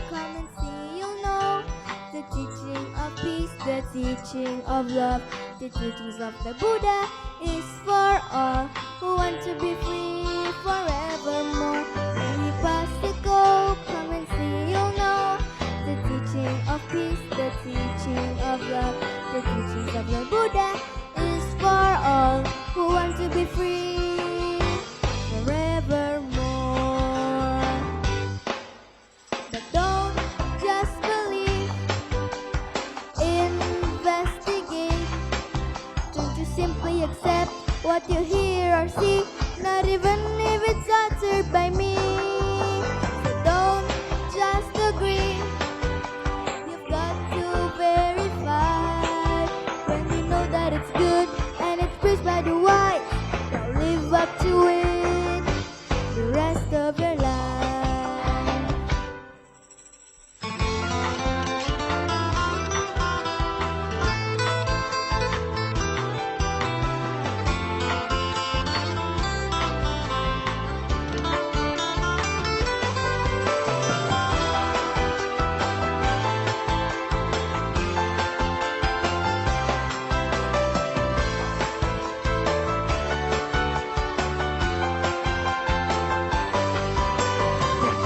come and see, you'll know the teaching of peace, the teaching of love, the teachings of the Buddha is for all who want to be free forevermore. Ehipasiko, come and see, you'll know the teaching of peace, the teaching of love, the teachings of the Buddha is for all who want to be free forevermore. But don't just believe, investigate. Don't you simply accept what you hear or see, not even if it's uttered by me. So don't just agree, you've got to verify. When you know that it's good and it's preached by the wise, now live up to it the rest of your life.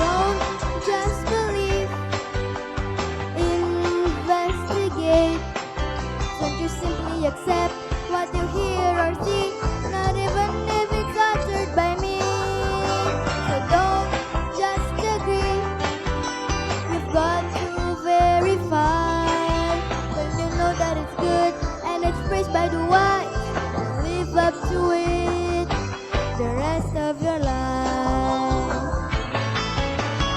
Don't just believe, investigate. Don't you simply accept what you hear or see, not even if it's uttered by me. So don't just agree, you've got to verify. When you know that it's good and it's praised by the wise, live up to it the rest of your life.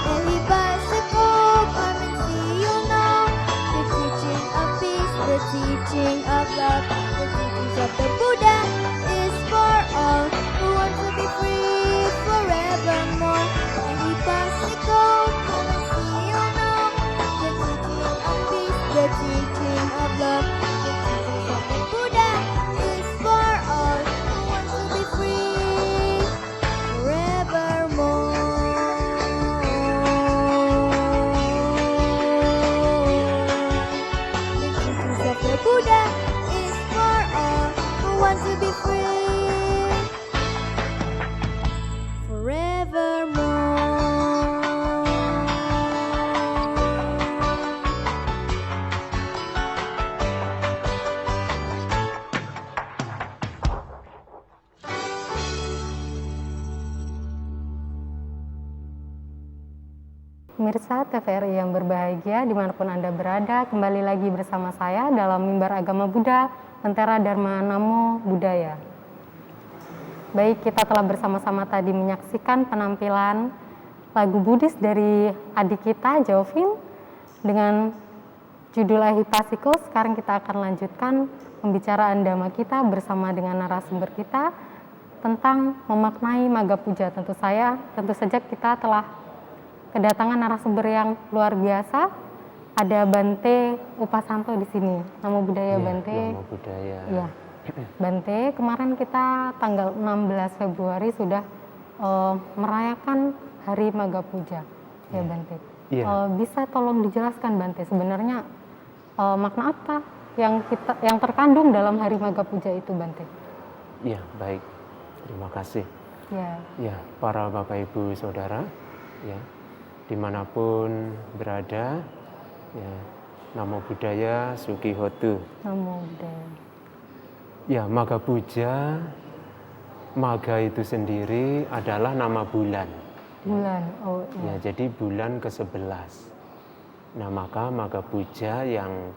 Ehipasiko, come and see, you'll know the teaching of peace, the teaching of love, the teachings of the Buddha is for all who want to be free forevermore. Ehipasiko, come and see, you'll know the teaching of peace, the teaching of love, the teachings of the Buddha is for all who want to be free forevermore. The teachings of the Buddha is for all who want to be free Pemirsa TVRI yang berbahagia dimanapun Anda berada, kembali lagi bersama saya dalam Mimbar Agama Buddha, Lentera Dharma Namo Buddhaya. Baik, kita telah bersama-sama tadi menyaksikan penampilan lagu Buddhis dari adik kita, Jovin, dengan judul Ehipasiko. Sekarang kita akan lanjutkan pembicaraan Dhamma kita bersama dengan narasumber kita tentang memaknai Magga Puja. Tentu saja kita telah kedatangan narasumber yang luar biasa. Ada Bante Upasanto di sini. Namo Buddhaya, Bante. Namo Buddhaya. Ya. Bante, kemarin kita tanggal 16 Februari sudah merayakan Hari Magga Puja. Ya, Bante. Bisa tolong dijelaskan, Bante, sebenarnya makna apa yang terkandung dalam Hari Magga Puja itu, Bante? Iya, baik. Terima kasih. Ya. Ya, para Bapak Ibu Saudara, ya, dimanapun berada, ya, Namo Buddhaya, Suki Hotu. Namo Buddhaya. Ya, Magga Puja, Magga itu sendiri adalah nama bulan. Bulan, oh Ya, iya. jadi bulan ke-11. Nah, maka Magga Puja yang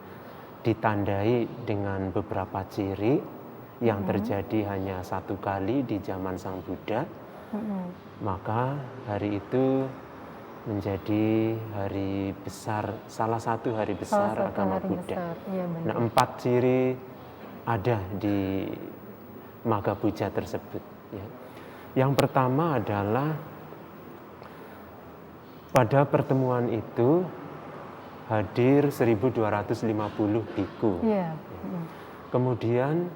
ditandai dengan beberapa ciri yang terjadi hanya satu kali di zaman Sang Buddha, maka hari itu menjadi hari besar, salah satu hari besar agama Buddha. Iya, Nah, 4 ciri ada di Magga Puja tersebut. Ya. Yang pertama adalah pada pertemuan itu hadir 1250 biku. Iya. Kemudian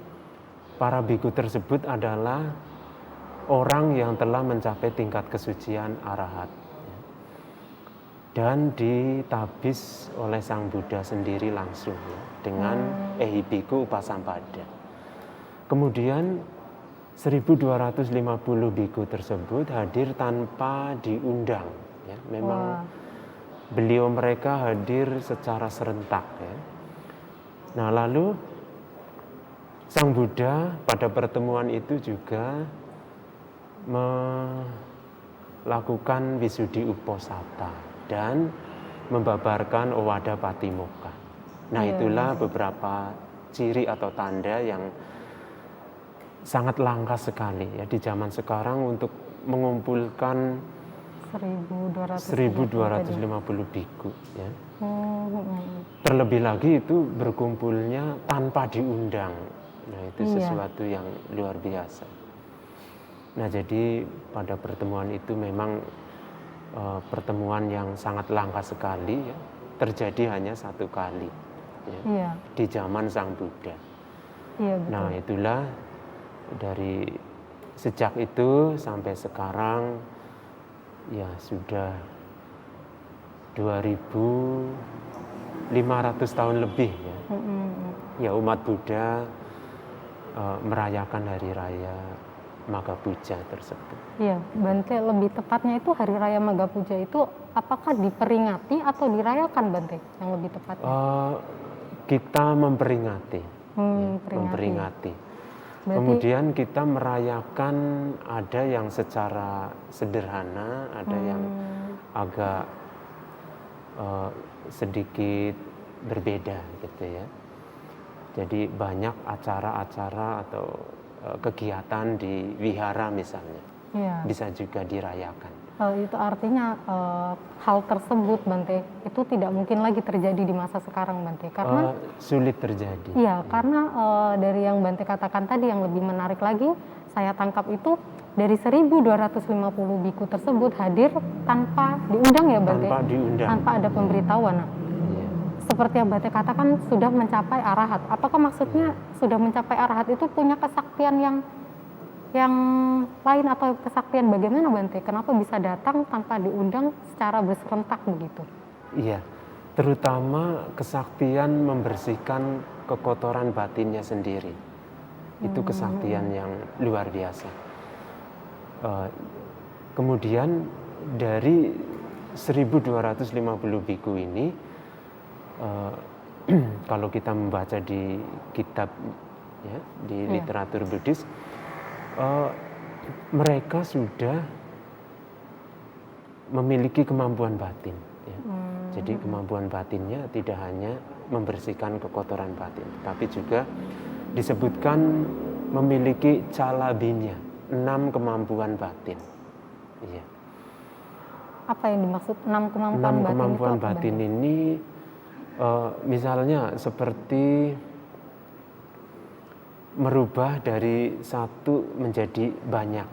para biku tersebut adalah orang yang telah mencapai tingkat kesucian arahat. dan ditabis oleh Sang Buddha sendiri langsung ya, dengan Ehibiku Upasampada. Kemudian 1250 biku tersebut hadir tanpa diundang ya. Memang beliau mereka hadir secara serentak ya. Nah, lalu Sang Buddha pada pertemuan itu juga melakukan Wisudi Uposatha dan membabarkan Owada Patimokkha. Nah, itulah beberapa ciri atau tanda yang sangat langka sekali ya di zaman sekarang untuk mengumpulkan 1250 biku ya. Terlebih lagi itu berkumpulnya tanpa diundang. Nah, itu sesuatu yang luar biasa. Nah, jadi pada pertemuan itu memang pertemuan yang sangat langka sekali ya. Terjadi hanya satu kali ya, di zaman Sang Buddha. Nah, itulah dari sejak itu sampai sekarang ya sudah 2500 tahun lebih ya. Ya, umat Buddha merayakan hari raya Magha Puja tersebut. Iya, Bante, lebih tepatnya itu hari raya Magha Puja itu apakah diperingati atau dirayakan, Bante, yang lebih tepatnya? Kita memperingati. Memperingati. Berarti, kemudian kita merayakan, ada yang secara sederhana, ada yang agak sedikit berbeda gitu ya. Jadi banyak acara-acara atau kegiatan di wihara misalnya, bisa juga dirayakan. Itu artinya hal tersebut, Bante, itu tidak mungkin lagi terjadi di masa sekarang, Bante, karena sulit terjadi. Iya, karena dari yang Bante katakan tadi yang lebih menarik lagi, saya tangkap itu dari 1250 biku tersebut hadir tanpa diundang ya, Bante? Tanpa diundang. Tanpa ada pemberitahuan. Nah, seperti yang Bante katakan sudah mencapai arahat. Apakah maksudnya sudah mencapai arahat itu punya kesaktian yang lain atau kesaktian bagaimana, Bante? Kenapa bisa datang tanpa diundang secara berserentak begitu? Iya, terutama kesaktian membersihkan kekotoran batinnya sendiri. Itu kesaktian yang luar biasa. Kemudian dari 1250 biku ini, kalau kita membaca di kitab ya, di literatur Buddhis, mereka sudah memiliki kemampuan batin ya. Jadi kemampuan batinnya tidak hanya membersihkan kekotoran batin, tapi juga disebutkan memiliki calabinya, 6 kemampuan batin. Iya. Apa yang dimaksud 6 kemampuan 6 batin kemampuan itu batin ini misalnya seperti merubah dari satu menjadi banyak,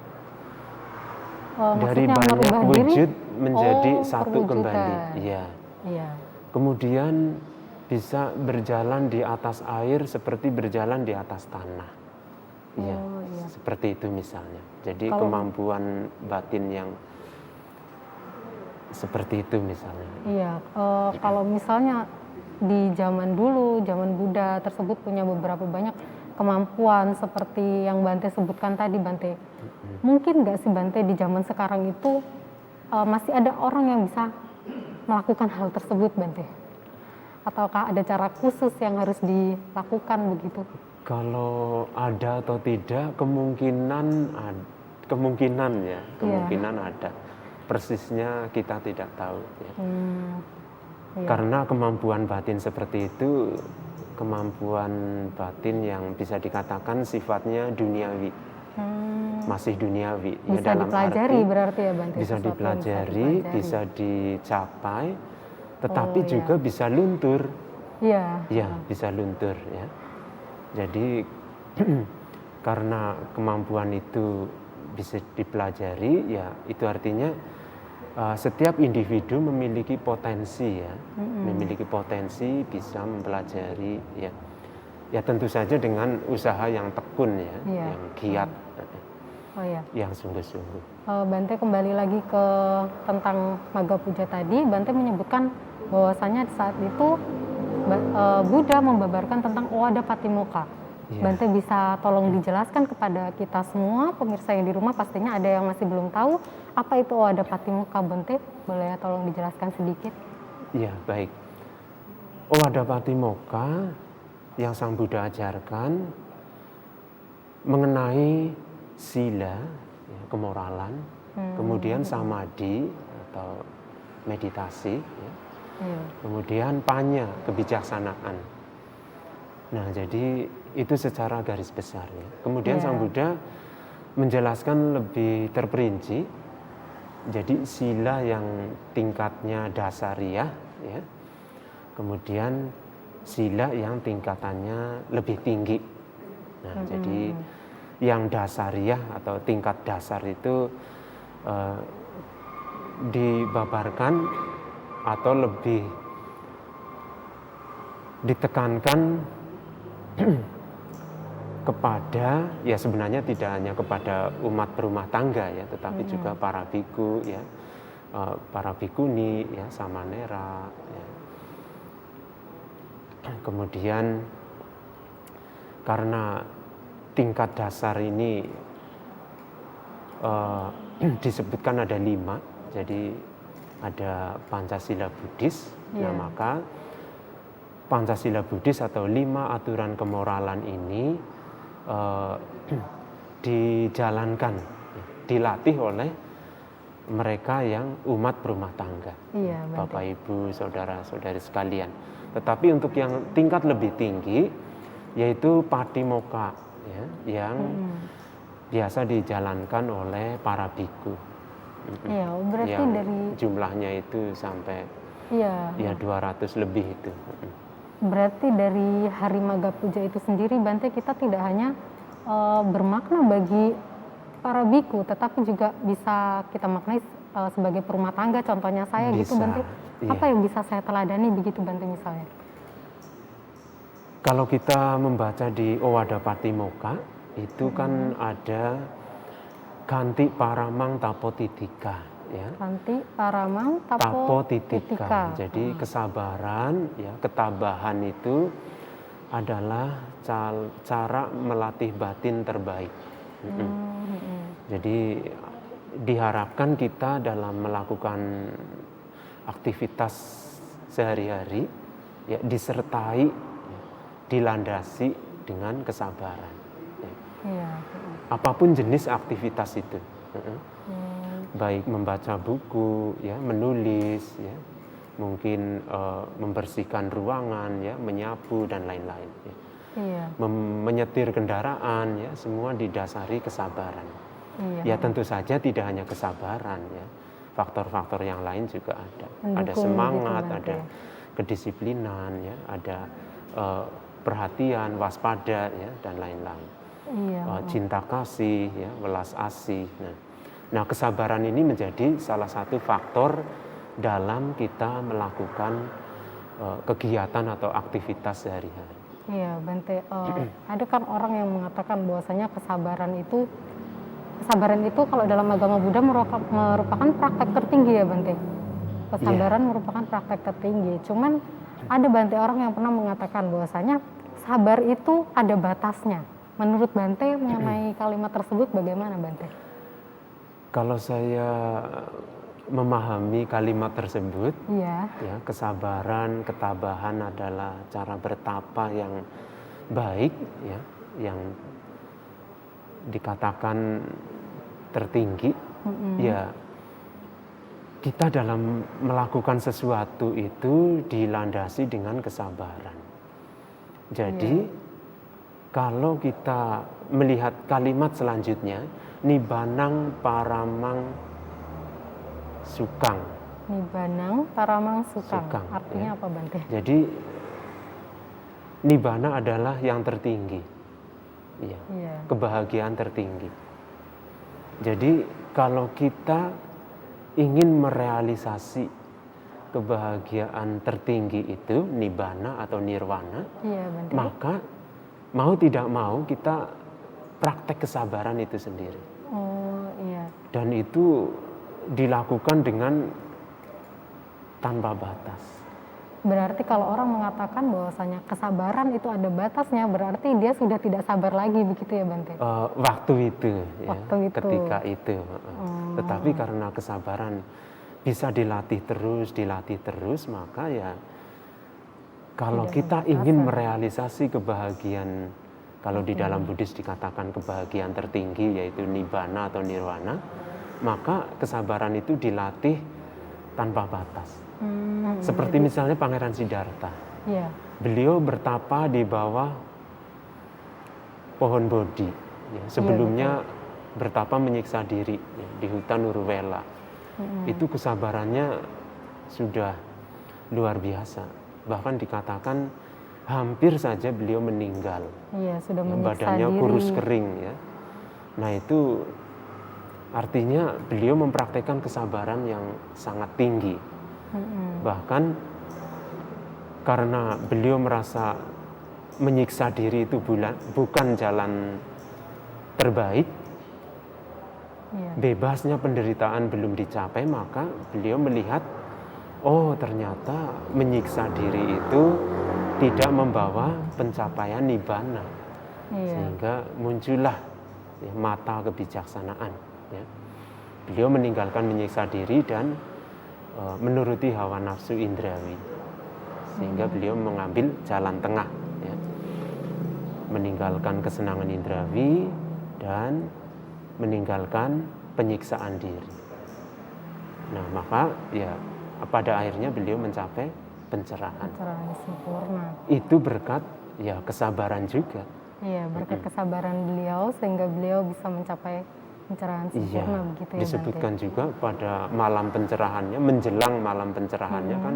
dari banyak wujud menjadi satu kembali. Iya. Kemudian bisa berjalan di atas air seperti berjalan di atas tanah. Iya. Seperti itu misalnya. Jadi kemampuan batin yang seperti itu misalnya. Iya. Kalau misalnya di zaman dulu, zaman Buddha tersebut punya beberapa banyak kemampuan seperti yang Bante sebutkan tadi, Bante. Mungkin nggak sih, Bante, di zaman sekarang itu masih ada orang yang bisa melakukan hal tersebut, Bante? Ataukah ada cara khusus yang harus dilakukan begitu? Kalau ada atau tidak, kemungkinan ada. Persisnya kita tidak tahu. Ya. Karena kemampuan batin seperti itu, kemampuan batin yang bisa dikatakan sifatnya duniawi, masih duniawi. Bisa ya, dalam dipelajari arti, berarti ya, Bante? Bisa dipelajari, bisa dicapai, tetapi juga bisa luntur. Ya, bisa luntur ya. Jadi karena kemampuan itu bisa dipelajari, ya itu artinya setiap individu memiliki potensi ya, memiliki potensi bisa mempelajari ya. Ya tentu saja dengan usaha yang tekun ya, yang giat. Oh ya. yang sungguh-sungguh. Bante kembali lagi ke tentang Magga Puja tadi. Bante menyebutkan bahwasanya saat itu Buddha membabarkan tentang Owada Patimokkha. Iya. Bante bisa tolong dijelaskan kepada kita semua, pemirsa yang di rumah pastinya ada yang masih belum tahu apa itu Owada Patimokkha. Bante boleh tolong dijelaskan sedikit? Iya, baik. Owada Patimokkha yang Sang Buddha ajarkan mengenai sila, ya, kemoralan, kemudian samadhi atau meditasi, ya, kemudian panya, kebijaksanaan. Nah, jadi itu secara garis besar, ya. Kemudian Sang Buddha menjelaskan lebih terperinci. Jadi sila yang tingkatnya dasariyah, ya. Kemudian sila yang tingkatannya lebih tinggi. Nah, jadi yang dasariyah atau tingkat dasar itu dibabarkan atau lebih ditekankan kepada, ya sebenarnya tidak hanya kepada umat berumah tangga, ya, tetapi juga para biku, ya, para bikuni, ya, samanera, ya. Kemudian karena tingkat dasar ini disebutkan ada 5, jadi ada Pancasila Buddhis. Nah, maka Pancasila Buddhis atau 5 aturan kemoralan ini dijalankan, dilatih oleh mereka yang umat berumah tangga, Bapak Ibu, saudara-saudari sekalian. Tetapi untuk yang tingkat lebih tinggi, yaitu Patimokkha, ya, yang biasa dijalankan oleh para biku. Iya, berarti yang dari jumlahnya itu sampai ya 200 lebih itu. Berarti dari Hari Magga Puja itu sendiri, Bante, kita tidak hanya bermakna bagi para biku, tetapi juga bisa kita maknai sebagai perumah tangga. Contohnya saya gitu, Bante. Apa yang bisa saya teladani begitu, Bante, misalnya? Kalau kita membaca di Owada Patimokkha, itu kan ada Kanti Paramang Tapotidika, ya. Kanti Paramang Tapotidika. Jadi kesabaran, ya, ketabahan itu adalah cara melatih batin terbaik. Jadi diharapkan kita dalam melakukan aktivitas sehari-hari, ya, disertai, ya, dilandasi dengan kesabaran. Ya. Apapun jenis aktivitas itu, baik membaca buku, ya, menulis, ya, mungkin membersihkan ruangan, ya, menyapu dan lain-lain. Ya. Menyetir kendaraan, ya, semua didasari kesabaran. Ya, tentu saja tidak hanya kesabaran, ya. Faktor-faktor yang lain juga ada. Ada semangat, gitu, ada kedisiplinan, ya, ada perhatian, waspada, ya, dan lain-lain. Cinta kasih, ya, welas asih. Nah, kesabaran ini menjadi salah satu faktor dalam kita melakukan kegiatan atau aktivitas sehari-hari. Iya, Bante. Ada kan orang yang mengatakan bahwasanya kesabaran itu kalau dalam agama Buddha merupakan praktek tertinggi, ya, Bante. Kesabaran merupakan praktek tertinggi. Cuman ada, Bante, orang yang pernah mengatakan bahwasanya sabar itu ada batasnya. Menurut Bante mengenai kalimat tersebut bagaimana, Bante? Kalau saya memahami kalimat tersebut, ya, kesabaran, ketabahan adalah cara bertapa yang baik, ya, yang dikatakan tertinggi. Ya, kita dalam melakukan sesuatu itu dilandasi dengan kesabaran. Jadi kalau kita melihat kalimat selanjutnya, Nibbānang Paramang Sukkhang. Nibbānang Paramang Sukkhang. Artinya, ya, apa, Bante? Jadi Nibbana adalah yang tertinggi, ya, kebahagiaan tertinggi. Jadi kalau kita ingin merealisasi kebahagiaan tertinggi itu, Nibbana atau Nirwana, maka mau tidak mau kita praktek kesabaran itu sendiri. Oh iya. Dan itu dilakukan dengan tanpa batas. Berarti kalau orang mengatakan bahwasanya kesabaran itu ada batasnya, berarti dia sudah tidak sabar lagi begitu ya Bante? Waktu itu, ya, Waktu itu. ketika itu. Tetapi karena kesabaran bisa dilatih terus, maka ya kalau Tidak kita ada ingin batasan. merealisasi kebahagiaan, kalau di dalam Buddhis dikatakan kebahagiaan tertinggi yaitu nibbana atau nirwana, maka kesabaran itu dilatih tanpa batas. Seperti misalnya Pangeran Siddhartha. Iya. Beliau bertapa di bawah pohon Bodhi. Ya, sebelumnya bertapa menyiksa diri ya, di hutan Uruvela. Itu kesabarannya sudah luar biasa. Bahkan dikatakan hampir saja beliau meninggal. Iya, sudah Ya, menyiksa badannya diri. kurus kering ya. Nah itu artinya beliau mempraktekkan kesabaran yang sangat tinggi. Bahkan karena beliau merasa menyiksa diri itu bukan jalan terbaik, Iya. bebasnya penderitaan belum dicapai, maka beliau melihat, oh ternyata menyiksa diri itu tidak membawa pencapaian nibbana. Iya. Sehingga muncullah ya, mata kebijaksanaan. Ya. Beliau meninggalkan menyiksa diri dan menuruti hawa nafsu indrawi, sehingga beliau mengambil jalan tengah, ya. Meninggalkan kesenangan indrawi dan meninggalkan penyiksaan diri. Nah maka ya pada akhirnya beliau mencapai pencerahan. Pencerahan sempurna. Itu berkat ya kesabaran juga. Iya, berkat kesabaran beliau sehingga beliau bisa mencapai pencerahan sempurna begitu ya Disebutkan juga pada malam pencerahannya, menjelang malam pencerahannya kan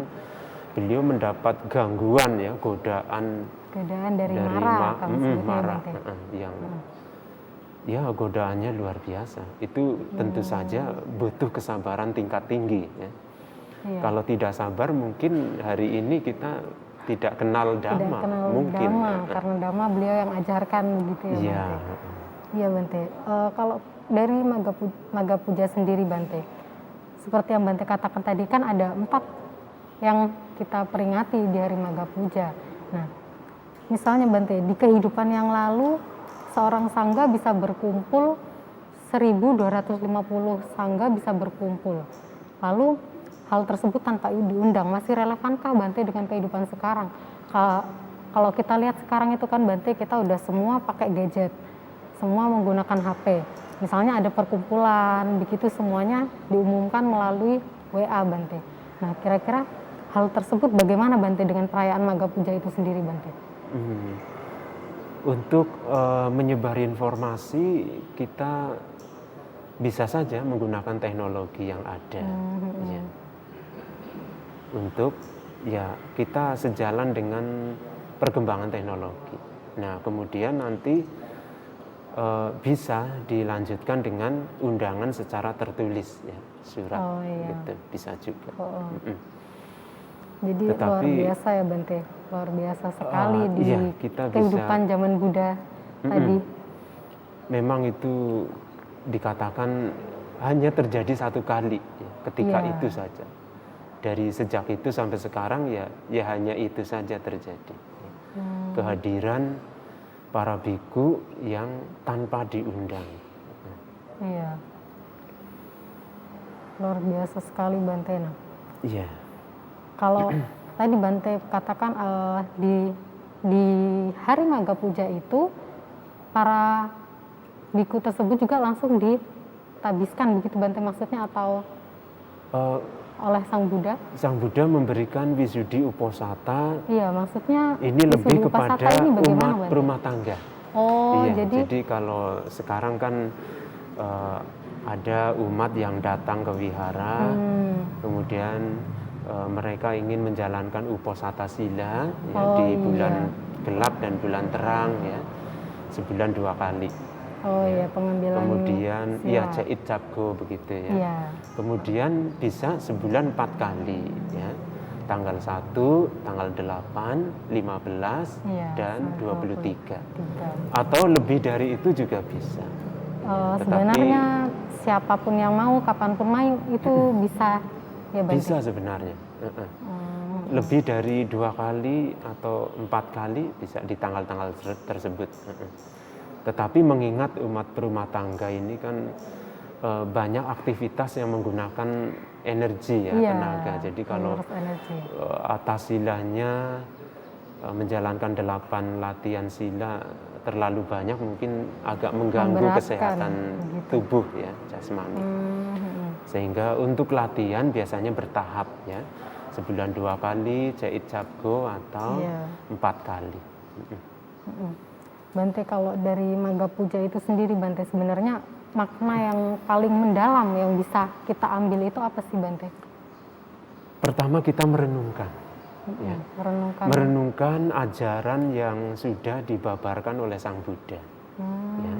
beliau mendapat gangguan ya, godaan dari Mara, kami sebutnya Mara, Bante. yang ya godaannya luar biasa. Itu tentu saja butuh kesabaran tingkat tinggi. Ya. Iya. Kalau tidak sabar mungkin hari ini kita tidak kenal Tidak Dhamma, kenal mungkin. Dhamma, karena Dhamma beliau yang ajarkan begitu ya Iya. Bante. Iya Bante. Kalau dari Magga Puja sendiri Bante, seperti yang Bante katakan tadi kan ada 4 yang kita peringati di hari Magga Puja. Nah, misalnya Bante, di kehidupan yang lalu seorang sangga bisa berkumpul 1.250 sangga bisa berkumpul. Lalu hal tersebut tanpa diundang masih relevankah Bante dengan kehidupan sekarang? Kalau kita lihat sekarang itu kan Bante, kita udah semua pakai gadget, semua menggunakan HP. Misalnya ada perkumpulan, begitu semuanya diumumkan melalui WA Bante. Nah kira-kira hal tersebut bagaimana Bante dengan perayaan Magga Puja itu sendiri Bante? Untuk menyebar informasi kita bisa saja menggunakan teknologi yang ada. Ya. Untuk ya kita sejalan dengan perkembangan teknologi. Nah kemudian nanti bisa dilanjutkan dengan undangan secara tertulis ya, surat. Gitu bisa juga. Jadi luar biasa ya Bante, luar biasa sekali di kita kehidupan bisa, zaman Buddha tadi. Memang itu dikatakan hanya terjadi satu kali ya, ketika itu saja. Dari sejak itu sampai sekarang ya hanya itu saja terjadi. Kehadiran para biku yang tanpa diundang. Iya. Luar biasa sekali Bante. Nah. Iya. Kalau tadi Bante katakan di hari Magga Puja itu para biku tersebut juga langsung ditabiskan begitu Bante maksudnya atau oleh Sang Buddha? Sang Buddha memberikan Visuddhi Uposatha. Iya, maksudnya ini lebih kepada umat Bante? Rumah tangga. Oh, iya, jadi kalau sekarang kan ada umat yang datang ke wihara, kemudian mereka ingin menjalankan Uposatha Sila ya, di bulan gelap dan bulan terang ya, sebulan 2 kali. Oh iya, pengambilan kemudian sila. ya Cait Cabgo begitu ya. Iya. Kemudian bisa sebulan 4 kali ya. Tanggal 1, tanggal 8, 15 iya, dan 23. 23. Atau lebih dari itu juga bisa. Sebenarnya siapapun yang mau, kapanpun main itu bisa ya Bante? Bisa sebenarnya. Lebih dari 2 kali atau 4 kali bisa di tanggal-tanggal tersebut. Tetapi mengingat umat berumah tangga ini kan banyak aktivitas yang menggunakan energi ya, tenaga. Jadi kalau atas silanya menjalankan 8 latihan sila terlalu banyak mungkin agak mengganggu kesehatan tubuh ya, jasmani. Sehingga untuk latihan biasanya bertahap ya. Sebulan 2 kali jait cabgo atau 4 kali. Bante, kalau dari Magga Puja itu sendiri Bante, sebenarnya makna yang paling mendalam yang bisa kita ambil itu apa sih Bante? Pertama kita merenungkan. Ya. Merenungkan ajaran yang sudah dibabarkan oleh Sang Buddha. Ya.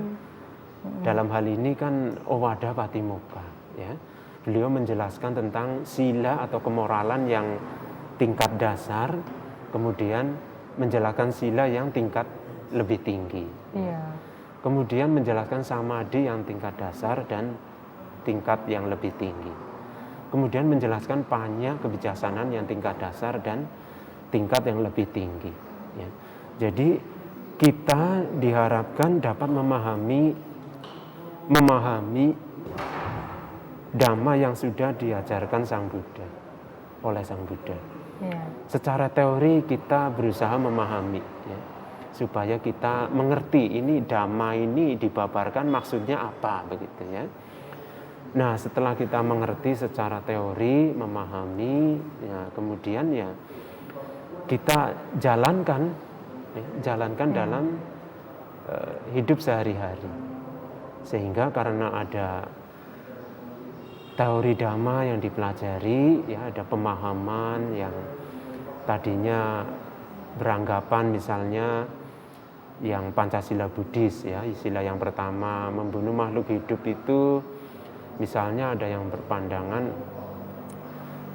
Dalam hal ini kan Owada Patimokkha. Ya. Beliau menjelaskan tentang sila atau kemoralan yang tingkat dasar, kemudian menjelaskan sila yang tingkat lebih tinggi. Kemudian menjelaskan samadhi yang tingkat dasar dan tingkat yang lebih tinggi. Kemudian menjelaskan panya kebijaksanaan yang tingkat dasar dan tingkat yang lebih tinggi. Ya. Jadi kita diharapkan dapat memahami Dhamma yang sudah diajarkan Sang Buddha, oleh Sang Buddha. Secara teori kita berusaha memahami, ya, supaya kita mengerti ini Dhamma ini dibabarkan maksudnya apa, begitu ya. Nah, setelah kita mengerti secara teori, memahami, ya, kemudian ya kita jalankan dalam hidup sehari-hari. Sehingga karena ada teori Dhamma yang dipelajari, ya ada pemahaman yang tadinya beranggapan misalnya yang Pancasila Buddhis ya, sila yang pertama membunuh makhluk hidup itu misalnya ada yang berpandangan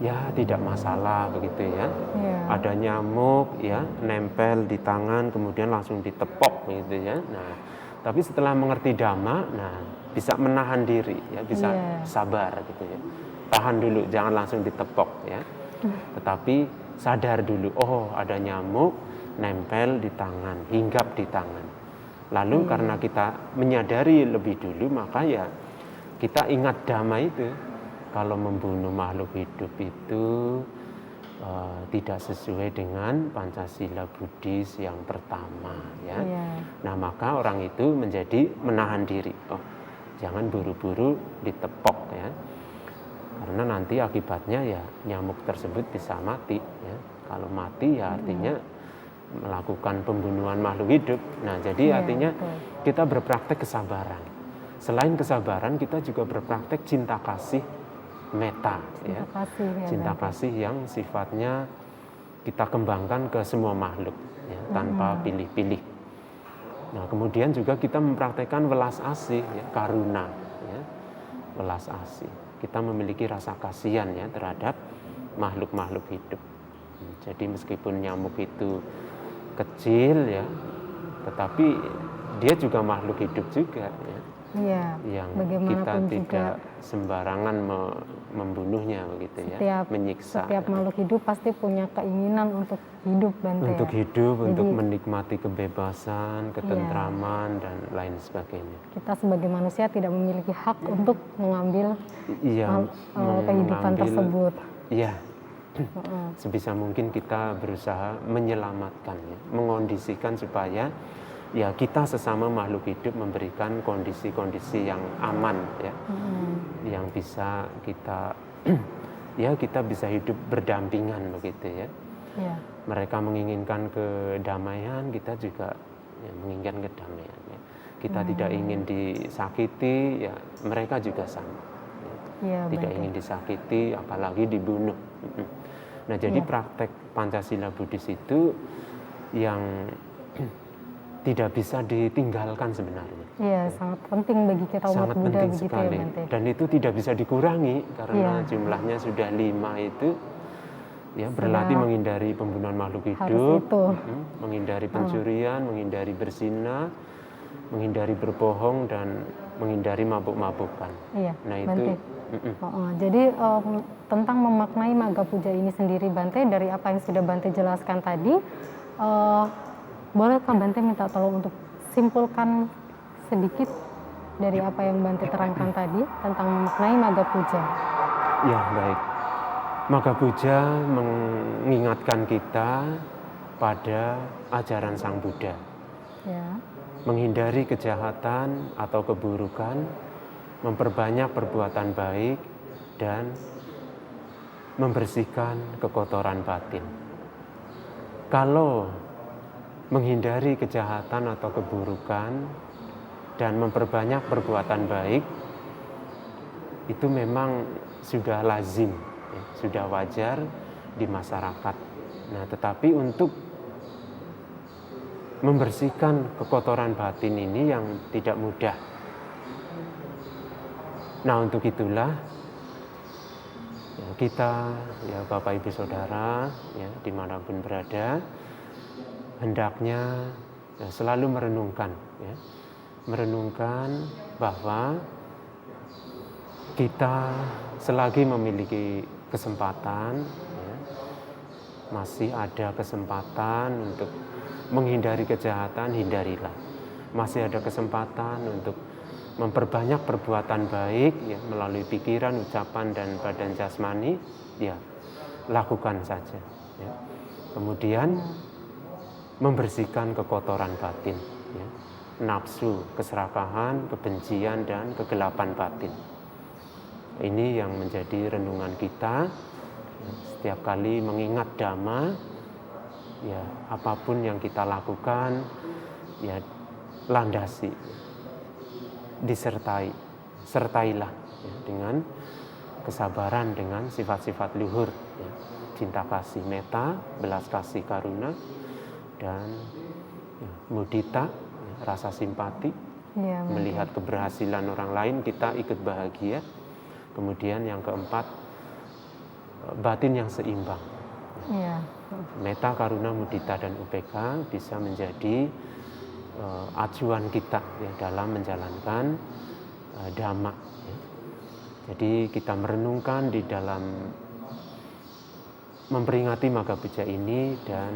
ya tidak masalah begitu ya. Ada nyamuk ya nempel di tangan kemudian langsung ditepok gitu ya. Nah, tapi setelah mengerti Dhamma, nah bisa menahan diri ya, bisa sabar gitu ya. Tahan dulu, jangan langsung ditepok ya. Tetapi sadar dulu, oh ada nyamuk nempel di tangan, hinggap di tangan. Lalu karena kita menyadari lebih dulu, maka ya kita ingat Dhamma itu. Kalau membunuh makhluk hidup itu tidak sesuai dengan Pancasila Buddhis yang pertama ya. Nah, maka orang itu menjadi menahan diri. Oh, jangan buru-buru ditepok ya. Karena nanti akibatnya ya nyamuk tersebut bisa mati ya. Kalau mati ya artinya melakukan pembunuhan makhluk hidup. Nah, jadi artinya kita berpraktek kesabaran. Selain kesabaran, kita juga berpraktek cinta kasih metta ya. Cinta kasih yang sifatnya kita kembangkan ke semua makhluk ya, tanpa pilih-pilih. Nah, kemudian juga kita mempraktekkan welas asih ya, karuna ya. Welas asih. Kita memiliki rasa kasihan ya terhadap makhluk-makhluk hidup. Jadi meskipun nyamuk itu kecil ya, tetapi dia juga makhluk hidup juga ya. Yang kita tidak sembarangan membunuhnya begitu ya, menyiksa. Setiap makhluk hidup pasti punya keinginan untuk hidup Bante. Untuk hidup, untuk menikmati kebebasan, ketentraman dan lain sebagainya. Kita sebagai manusia tidak memiliki hak untuk mengambil kehidupan tersebut. Iya. Sebisa mungkin kita berusaha menyelamatkan, ya, mengondisikan supaya ya kita sesama makhluk hidup memberikan kondisi-kondisi yang aman ya, yang bisa kita ya kita bisa hidup berdampingan begitu ya. Mereka menginginkan kedamaian, kita juga ya, menginginkan kedamaian ya. Kita tidak ingin disakiti ya, mereka juga sama ya. Tidak ingin disakiti apalagi dibunuh. Nah, jadi praktek Pancasila Buddhis itu yang tidak bisa ditinggalkan sebenarnya. Iya, sangat penting bagi kita umat Buddha begitu sekali. Ya, Bante. Dan itu tidak bisa dikurangi karena jumlahnya sudah 5 itu ya, berlatih menghindari pembunuhan makhluk hidup, menghindari pencurian, menghindari berzina, menghindari berbohong dan menghindari mabuk-mabukan. Iya, Nah itu Bante. Jadi tentang memaknai Maga Puja ini sendiri, Bante, dari apa yang sudah Bante jelaskan tadi, bolehkah Bante minta tolong untuk simpulkan sedikit dari apa yang Bante terangkan tadi tentang memaknai Maga Puja? ya baik. Maga Puja mengingatkan kita pada ajaran Sang Buddha. Ya, Menghindari kejahatan atau keburukan, memperbanyak perbuatan baik, dan membersihkan kekotoran batin. Kalau menghindari kejahatan atau keburukan dan memperbanyak perbuatan baik, itu memang sudah lazim, ya, sudah wajar di masyarakat. Nah, tetapi untuk membersihkan kekotoran batin ini yang tidak mudah. Nah, untuk itulah ya, kita, ya Bapak Ibu Saudara, ya dimanapun berada, hendaknya ya, selalu merenungkan, ya, merenungkan bahwa kita selagi memiliki kesempatan, ya, masih ada kesempatan untuk menghindari kejahatan, hindarilah. Masih ada kesempatan untuk memperbanyak perbuatan baik, ya, melalui pikiran, ucapan, dan badan jasmani, ya lakukan saja. Ya. Kemudian membersihkan kekotoran batin, ya. Nafsu, keserakahan, kebencian, dan kegelapan batin. Ini yang menjadi renungan kita, ya, setiap kali mengingat Dhamma, ya apapun yang kita lakukan, ya landasi, sertailah, ya, dengan kesabaran, dengan sifat-sifat luhur, ya, cinta kasih, metta, belas kasih, karuna, dan ya, mudita, ya, rasa simpati, ya, melihat keberhasilan orang lain kita ikut bahagia. Kemudian yang keempat, batin yang seimbang. ya. Metta, karuna, mudita, dan UPK bisa menjadi acuan kita, ya, dalam menjalankan Dhamma, ya. Jadi kita merenungkan di dalam memperingati Maga Puja ini, dan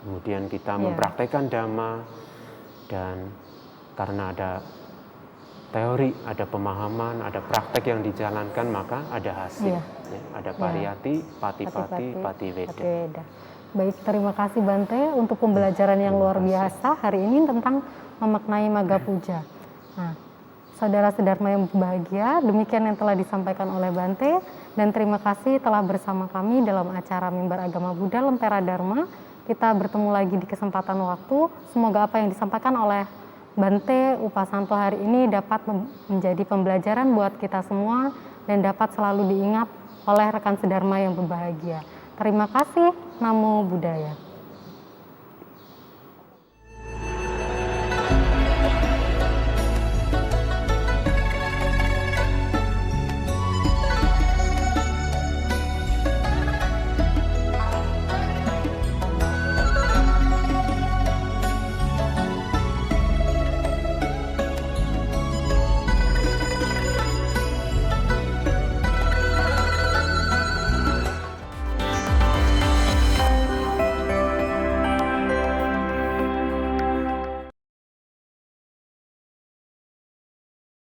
kemudian kita mempraktekkan Dhamma, dan karena ada teori, ada pemahaman, ada praktek yang dijalankan, maka ada hasil, ya, ada pariyati, patipati, patiweda. Baik, terima kasih Bante untuk pembelajaran yang luar biasa hari ini tentang memaknai Maga Puja. Nah, saudara-saudara yang berbahagia, demikian yang telah disampaikan oleh Bante, dan terima kasih telah bersama kami dalam acara Mimbar Agama Buddha Lentera Dharma. Kita bertemu lagi di kesempatan waktu. Semoga apa yang disampaikan oleh Bante Upasanto hari ini dapat menjadi pembelajaran buat kita semua dan dapat selalu diingat oleh rekan sedharma yang berbahagia. Terima kasih. Namo Buddhaya.